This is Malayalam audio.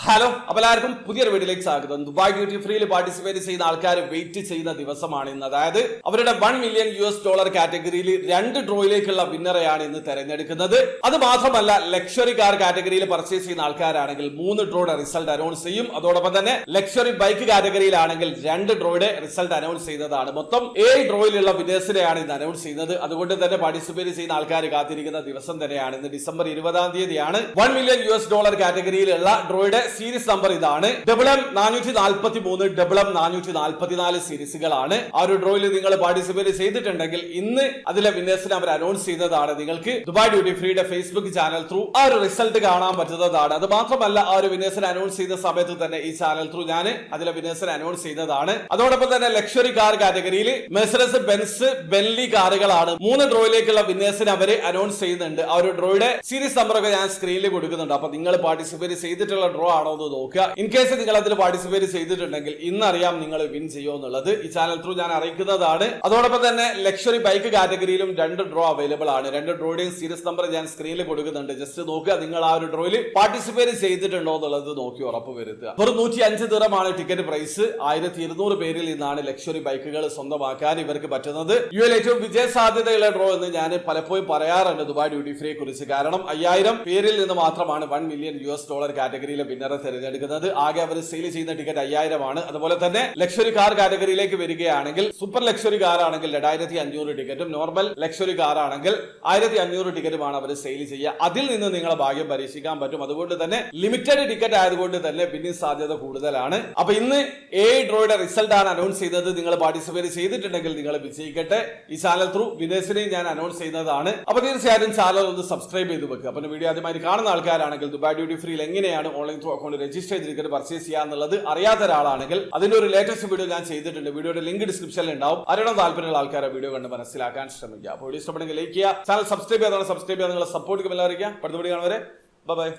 ഹലോ, അപ്പോൾ എല്ലാവർക്കും പുതിയൊരു വീഡിയോയിലേക്ക് സ്വാഗതം. ദുബായ് ഡ്യൂട്ടി ഫ്രീയിൽ പാർട്ടിസിപ്പേറ്റ് ചെയ്യുന്ന ആൾക്കാർ വെയിറ്റ് ചെയ്യുന്ന ദിവസമാണ് ഇന്ന്. അതായത് അവരുടെ $1 മില്യൺ കാറ്റഗറിയിൽ 2 ഡ്രോയിലേക്കുള്ള വിന്നറെയാണ് ഇന്ന് തെരഞ്ഞെടുക്കുന്നത്. അത് മാത്രമല്ല, ലക്ഷറി കാർ കാറ്റഗറിയിൽ പർച്ചേസ് ചെയ്യുന്ന ആൾക്കാരാണെങ്കിൽ 3 ഡ്രോയുടെ റിസൾട്ട് അനൗൺസ് ചെയ്യും. അതോടൊപ്പം തന്നെ ലക്ഷറി ബൈക്ക് കാറ്റഗറിയിലാണെങ്കിൽ 2 ഡ്രോയുടെ റിസൾട്ട് അനൗൺസ് ചെയ്യുന്നതാണ്. മൊത്തം 7 ഡ്രോയിലുള്ള വിന്നേഴ്സിനെയാണ് ഇന്ന് അനൗൺസ് ചെയ്യുന്നത്. അതുകൊണ്ട് തന്നെ പാർട്ടിസിപ്പേറ്റ് ചെയ്യുന്ന ആൾക്കാർ കാത്തിരിക്കുന്ന ദിവസം തന്നെയാണ് ഇന്ന്. ഡിസംബർ 20-ാം തീയതിയാണ് $1 മില്യൺ കാറ്റഗറിയിലുള്ള ഡ്രോയുടെ സീരീസ് നമ്പർ ഇതാണ്. MM443 MM444 സീരീസുകളാണ്. ആ ഒരു ഡ്രോയിൽ നിങ്ങൾ പാർട്ടിസിപ്പേറ്റ് ചെയ്തിട്ടുണ്ടെങ്കിൽ ഇന്ന് അതിലെ വിന്നേഴ്സിനെ അവർ അനൗൺസ് ചെയ്യുന്നതാണ്. നിങ്ങൾക്ക് ദുബായ് ഡ്യൂട്ടി ഫ്രീയുടെ ഫേസ്ബുക്ക് ചാനൽ ത്രൂ ആ ഒരു റിസൾട്ട് കാണാൻ പറ്റുന്നതാണ്. അത് മാത്രമല്ല, ആ ഒരു വിന്നേഴ്സിനെ അനൗൺസ് ചെയ്ത സമയത്ത് തന്നെ ഈ ചാനൽ ത്രൂ ഞാൻ അതിലെ വിന്നേഴ്സിനെ അനൗൺസ് ചെയ്യുന്നതാണ്. അതോടൊപ്പം തന്നെ ലക്ഷറി കാർ കാറ്റഗറിയിൽ മെഴ്സിഡസ് ബെൻസ് ബെൻലി കാറുകളാണ് 3 ഡ്രോയിലേക്കുള്ള വിന്നേഴ്സിനെ അവര് അനൗൺസ് ചെയ്യുന്നുണ്ട്. ആ ഒരു ഡ്രോയുടെ സീരീസ് നമ്പർ ഒക്കെ ഞാൻ സ്ക്രീനിൽ കൊടുക്കുന്നുണ്ട്. അപ്പൊ നിങ്ങൾ പാർട്ടിസിപ്പേറ്റ് ചെയ്തിട്ടുള്ള ഡ്രോ ആണോ എന്ന് നോക്കുക. ഇൻ കേസ് നിങ്ങൾ അതിൽ പാർട്ടിസിപ്പേറ്റ് ചെയ്തിട്ടുണ്ടെങ്കിൽ ഇന്നറിയാം നിങ്ങൾ വിൻ ചെയ്യുമോ എന്നുള്ളത്. ഈ ചാനൽ ത്രൂ ഞാൻ അറിയിക്കുന്നതാണ്. അതോടൊപ്പം തന്നെ ലക്ഷറി ബൈക്ക് കാറ്റഗറിയിലും 2 ഡ്രോ അവൈലബിൾ ആണ്. 2 ഡ്രോയുടെയും സീരീസ് നമ്പർ ഞാൻ സ്ക്രീനിൽ കൊടുക്കുന്നുണ്ട്. ജസ്റ്റ് നോക്കുക, നിങ്ങൾ ആ ഒരു ഡ്രോയിൽ പാർട്ടിസിപ്പേറ്റ് ചെയ്തിട്ടുണ്ടോ എന്നുള്ളത് നോക്കി ഉറപ്പ് വരുത്തുക. ഒരു 105 ദിർഹമാണ് ടിക്കറ്റ് പ്രൈസ്. 1200 പേരിൽ നിന്നാണ് ലക്ഷറി ബൈക്കുകൾ സ്വന്തമാക്കാൻ ഇവർക്ക് പറ്റുന്നത്. ഏറ്റവും വിജയ സാധ്യതയുള്ള ഡ്രോ എന്ന് ഞാൻ പലപ്പോഴും പറയാറുണ്ട് ദുബായ് ഡ്യൂട്ടി ഫ്രീയെ കുറിച്ച്. കാരണം 5000 പേരിൽ നിന്ന് മാത്രമാണ് $1 മില്യൺ കാറ്റഗറിയിലെ വിന്നറെ തിരഞ്ഞെടുക്കുന്നത്. ആകെ അവർ സെയിൽ ചെയ്യുന്ന ടിക്കറ്റ് 5000 ആണ്. അതുപോലെ തന്നെ ലക്ഷറി കാർ കാറ്റഗറിയിലേക്ക് വരികയാണെങ്കിൽ സൂപ്പർ ലക്ഷറി കാർ ആണെങ്കിൽ 2500 ടിക്കറ്റും നോർമൽ ലക്ഷറി കാർ ആണെങ്കിൽ 1500 ടിക്കറ്റുമാണ് അവർ സെയിൽ ചെയ്യുക. അതിൽ നിന്ന് നിങ്ങളെ ഭാഗ്യം പരീക്ഷിക്കാൻ പറ്റും. അതുകൊണ്ട് തന്നെ ലിമിറ്റഡ് ടിക്കറ്റ് ആയതുകൊണ്ട് തന്നെ വിന്നിംഗ് സാധ്യത കൂടുതലാണ്. അപ്പൊ ഇന്ന് ഡ്രോയുടെ റിസൾട്ട് ആണ് അനൗൺസ് ചെയ്തത്. നിങ്ങൾ പാർട്ടിസിപ്പേറ്റ് ചെയ്തിട്ടുണ്ടെങ്കിൽ നിങ്ങൾ വിജയിക്കട്ടെ. ഈ ചാനൽ ത്രൂ വിനേഴ്സിനെയും ഞാൻ അനൗൺസ് ചെയ്യുന്നതാണ്. അപ്പൊ തീർച്ചയായും ചാനൽ ഒന്ന് സബ്സ്ക്രൈബ് ചെയ്ത് വെക്കുക. അപ്പൊ വീഡിയോ ആദ്യമായി കാണുന്ന ആൾക്കാരാണെങ്കിൽ ദുബായ് ഡ്യൂട്ടി ഫ്രീയിൽ എങ്ങനെയാണ് ഓൺലൈൻ ത്രൂ അക്കൗണ്ട് രജിസ്റ്റർ ചെയ്തിരിക്കുന്നത് പർച്ചേസ് ചെയ്യാന്നുള്ളത് അറിയാത്ത ഒരാളാണെങ്കിൽ അതിന്റെ ഒരു ലേറ്റസ്റ്റ് വീഡിയോ ഞാൻ ചെയ്തിട്ടുണ്ട്. വീഡിയോയുടെ ലിങ്ക് ഡിസ്ക്രിപ്ഷനിൽ ഉണ്ടാവും. അറിയണം താല്പര്യമുള്ള ആൾക്കാരെ വീഡിയോ കണ്ട് മനസ്സിലാക്കാൻ ശ്രമിക്കുക. അപ്പോൾ വീഡിയോ ഇഷ്ടപ്പെടുമെങ്കിൽ ലൈക്ക് ചെയ്യുക, ചാനൽ സബ്സ്ക്രൈബ് ചെയ്യാതെ സബ്സ്ക്രൈബ് ചെയ്യാൻ നിങ്ങളെ സപ്പോർട്ട് അറിയിക്കുക. അടുത്ത വീഡിയോ കാണുവരെ ബൈ.